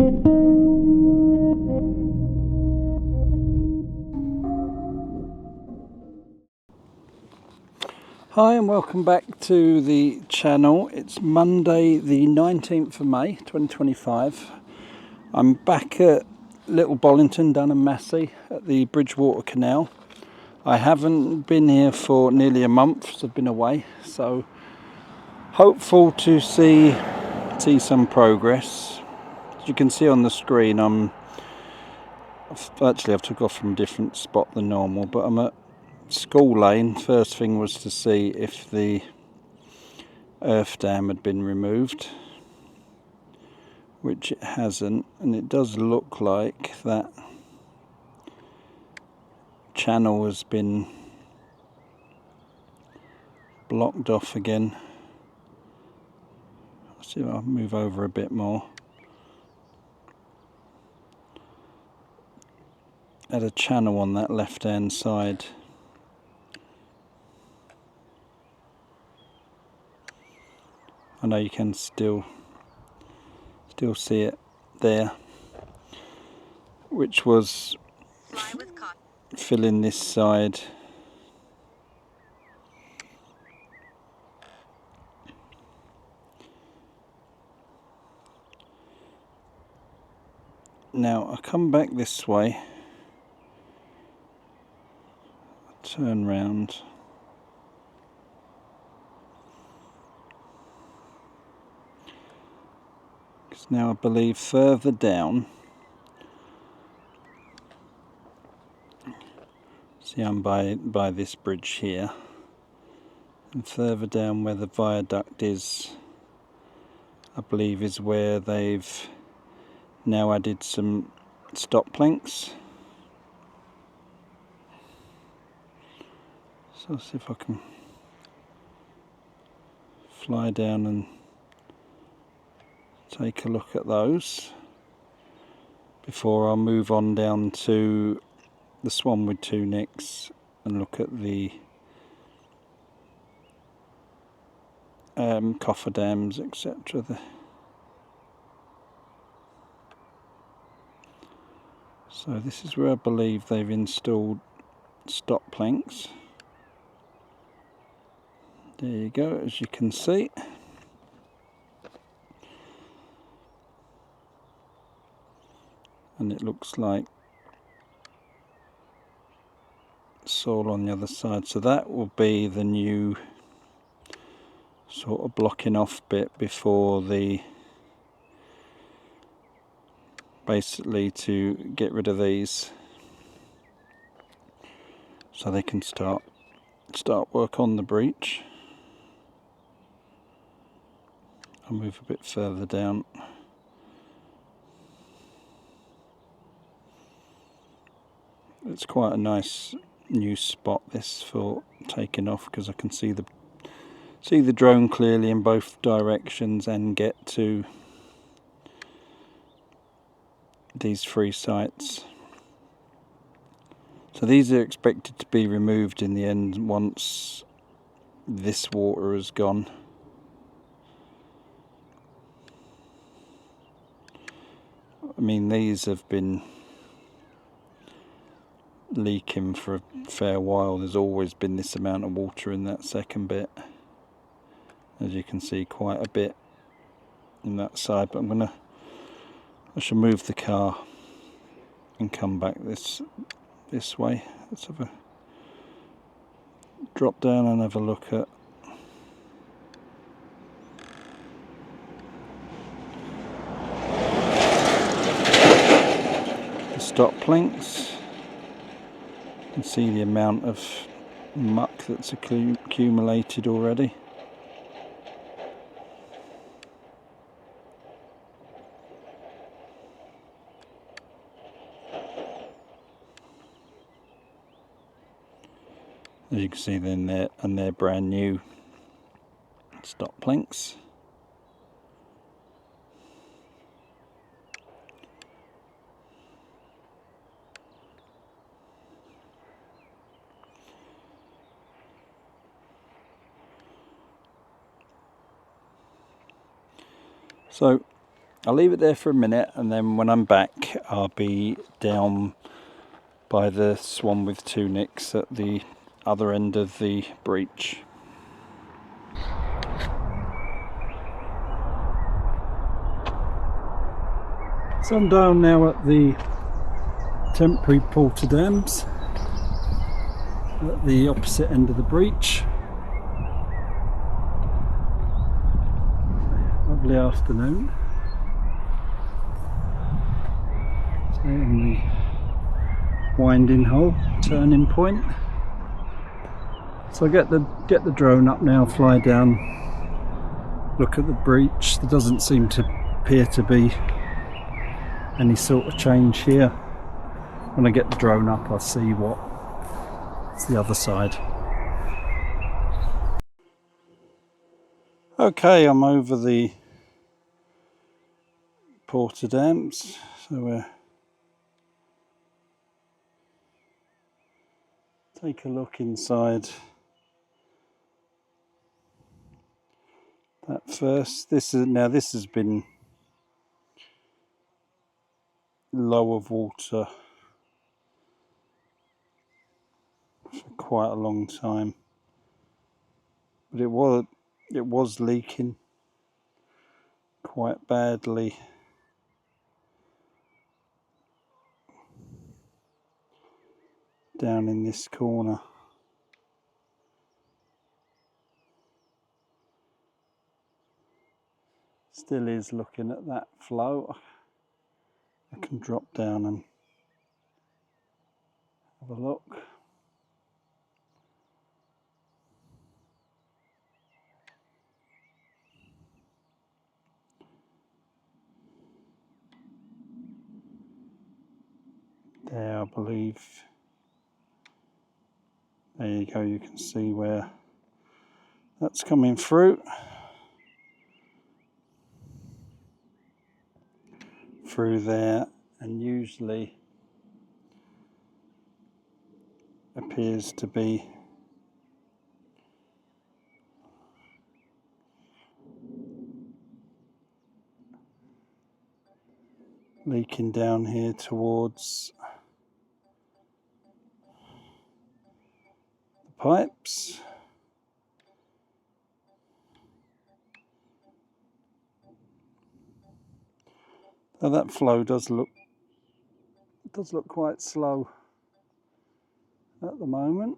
Hi and welcome back to the channel. It's Monday the 19th of May 2025. I'm back at Little Bollington, Dunham, Massey at the Bridgewater Canal. I haven't been here for nearly a month, so I've been away, so hopeful to see some progress. As you can see on the screen, I've took off from a different spot than normal, but I'm at School Lane. First thing was to see if the earth dam had been removed, which it hasn't, and it does look like that channel has been blocked off again. Let's see if I'll move over a bit more. Had a channel on that left hand side. I know you can still see it there, which was filling this side. Now I come back this way, turn round. Now I believe further down, see I'm by this bridge here, and further down where the viaduct is, I believe is where they've now added some stop planks. So I'll see if I can fly down and take a look at those before I move on down to the Swan with two necks and look at the cofferdams, etc. So this is where I believe they've installed stop planks. There you go, as you can see. And it looks like soil on the other side, so that will be the new sort of blocking off bit before basically to get rid of these so they can start work on the breach. I'll move a bit further down. It's quite a nice new spot this for taking off, because I can see the drone clearly in both directions and get to these three sites. So these are expected to be removed in the end once this water has gone. I mean, these have been leaking for a fair while. There's always been this amount of water in that second bit. As you can see, quite a bit in that side, but I shall move the car and come back this way. Let's have a drop down and have a look at the stop planks. You can see the amount of muck that's accumulated already. As you can see, they're brand new stop planks. So I'll leave it there for a minute, and then when I'm back I'll be down by the Swan with Two Nicks at the other end of the breach. So I'm down now at the temporary Porter Dams at the opposite end of the breach. Lovely afternoon. So on the winding hole, turning point. So I get the drone up now, fly down, look at the breach. There doesn't seem to appear to be any sort of change here. When I get the drone up, I'll see what's the other side. Okay, I'm over the Porter Dams, so we're take a look inside that first. This has been low of water for quite a long time, but it was leaking quite badly. Down in this corner. Still is looking at that flow. I can drop down and have a look. There, I believe. There you go, you can see where that's coming through. Through there, and usually appears to be leaking down here towards the pipes. So that flow does look quite slow at the moment.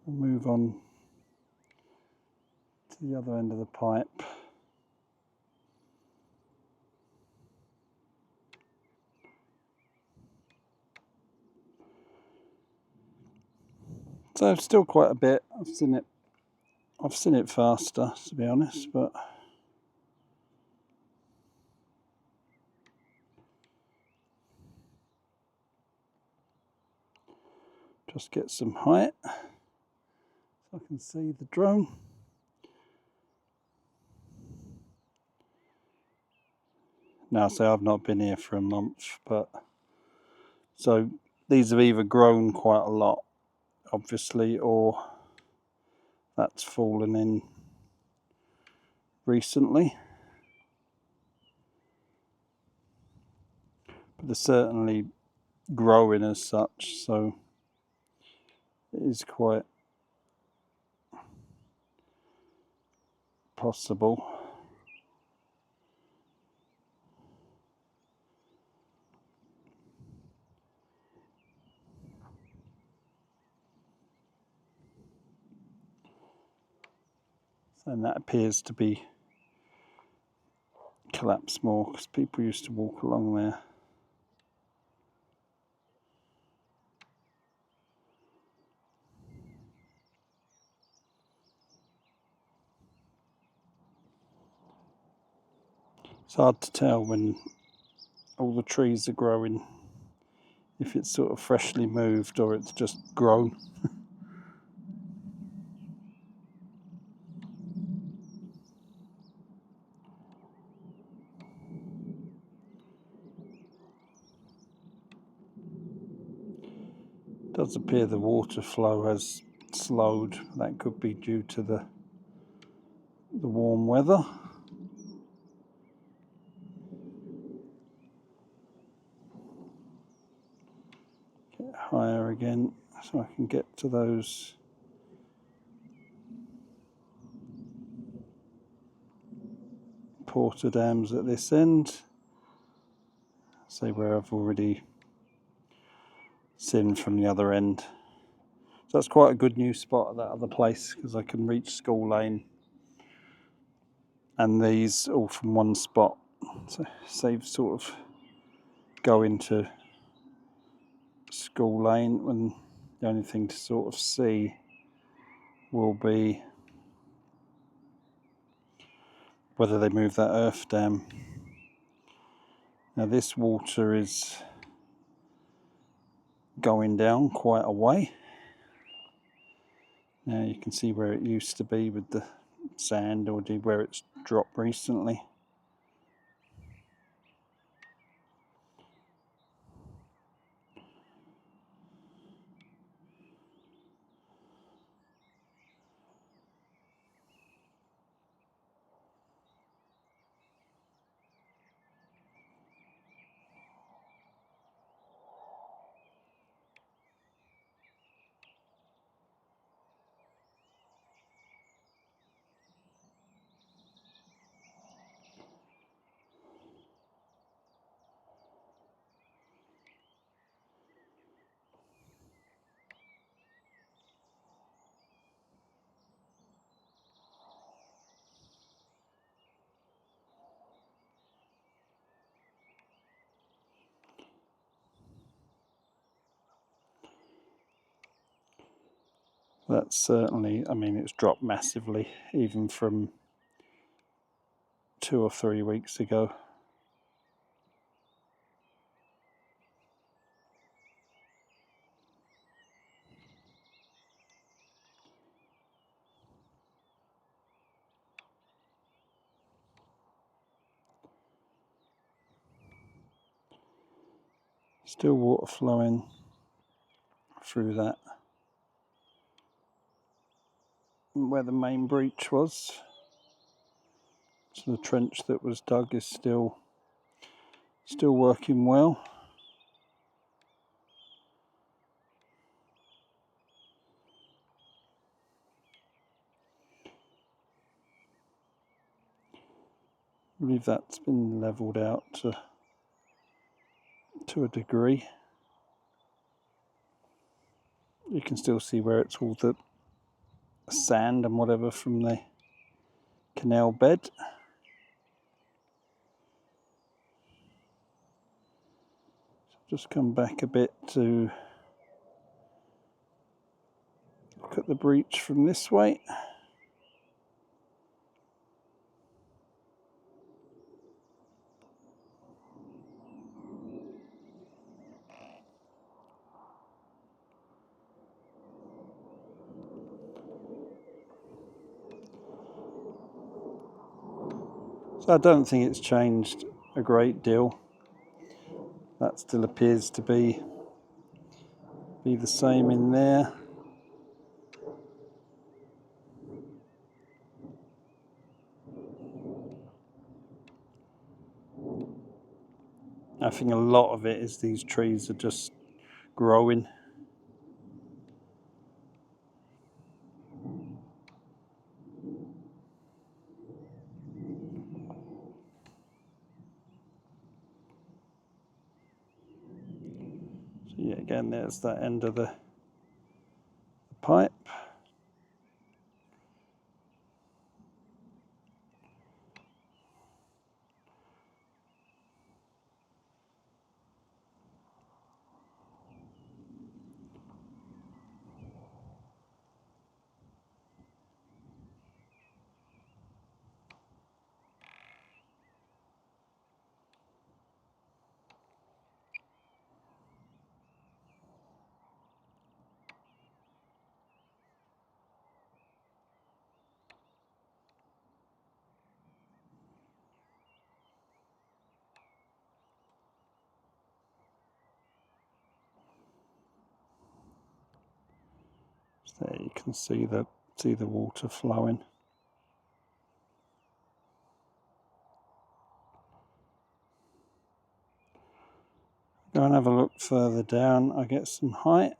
We'll move on to the other end of the pipe. So still quite a bit. I've seen it faster, to be honest, but just get some height so I can see the drone. Now, say I've not been here for a month, but so these have either grown quite a lot, obviously, or that's fallen in recently. But they're certainly growing as such, so it is quite possible. And that appears to be collapsed more because people used to walk along there. It's hard to tell when all the trees are growing if it's sort of freshly moved or it's just grown. does appear the water flow has slowed. That could be due to the warm weather. Get higher again so I can get to those porter dams at this end. See where I've already seen from the other end. So that's quite a good new spot at that other place, because I can reach School Lane and these all from one spot. So saves sort of going to School Lane when the only thing to sort of see will be whether they move that earth dam. Now this water is going down quite a way. Now you can see where it used to be with the sand, or where it's dropped recently. That's certainly, I mean, it's dropped massively even from 2 or 3 weeks ago. Still water flowing through that where the main breach was. So the trench that was dug is still working well. I believe that's been levelled out to a degree. You can still see where it's all the sand and whatever from the canal bed. Just come back a bit to look at the breach from this way. So I don't think it's changed a great deal. That still appears to be the same in there. I think a lot of it is these trees are just growing. So yeah, again, there's that end of the pipe. So there you can see the water flowing. Go and have a look further down. I get some height.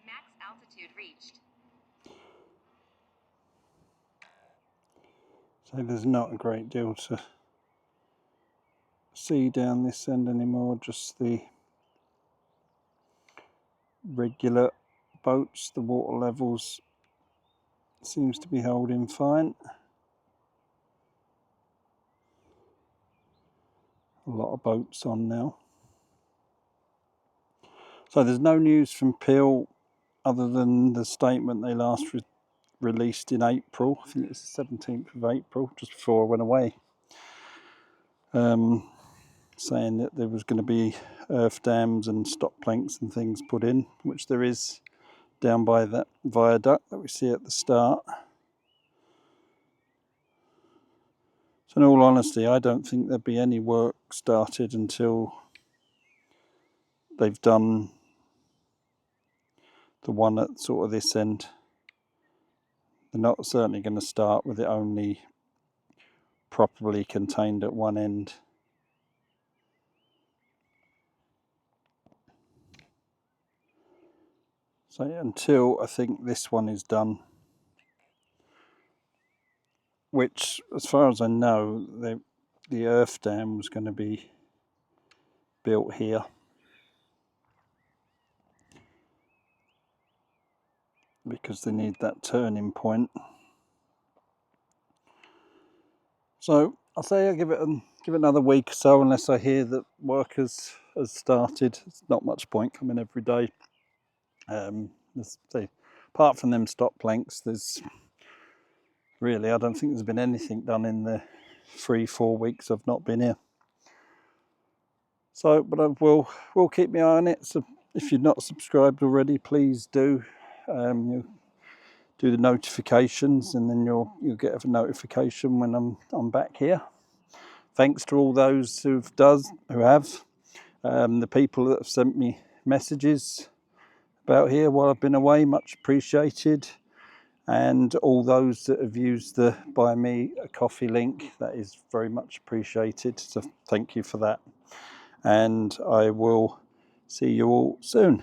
Max altitude reached. So there's not a great deal to see down this end anymore, just the regular boats. The water levels seems to be holding fine. A lot of boats on now. So there's no news from Peel other than the statement they last released in April. I think it was the 17th of April, just before I went away, saying that there was going to be earth dams and stop planks and things put in, which there is down by that viaduct that we see at the start. So in all honesty, I don't think there'd be any work started until they've done the one at sort of this end. They're not certainly going to start with it only properly contained at one end. So until I think this one is done, which as far as I know, the earth dam was going to be built here. Because they need that turning point. So I'll say I'll give it another week or so, unless I hear that work has started. It's not much point coming every day. Apart from them stop planks, there's really, I don't think there's been anything done in the 3-4 weeks I've not been here. So, but I will keep my eye on it. So if you're not subscribed already, please do. You'll do the notifications, and then you'll get a notification when I'm back here. Thanks to all those who have. The people that have sent me messages about here while I've been away, much appreciated. And all those that have used the Buy Me a Coffee link, that is very much appreciated. So thank you for that. And I will see you all soon.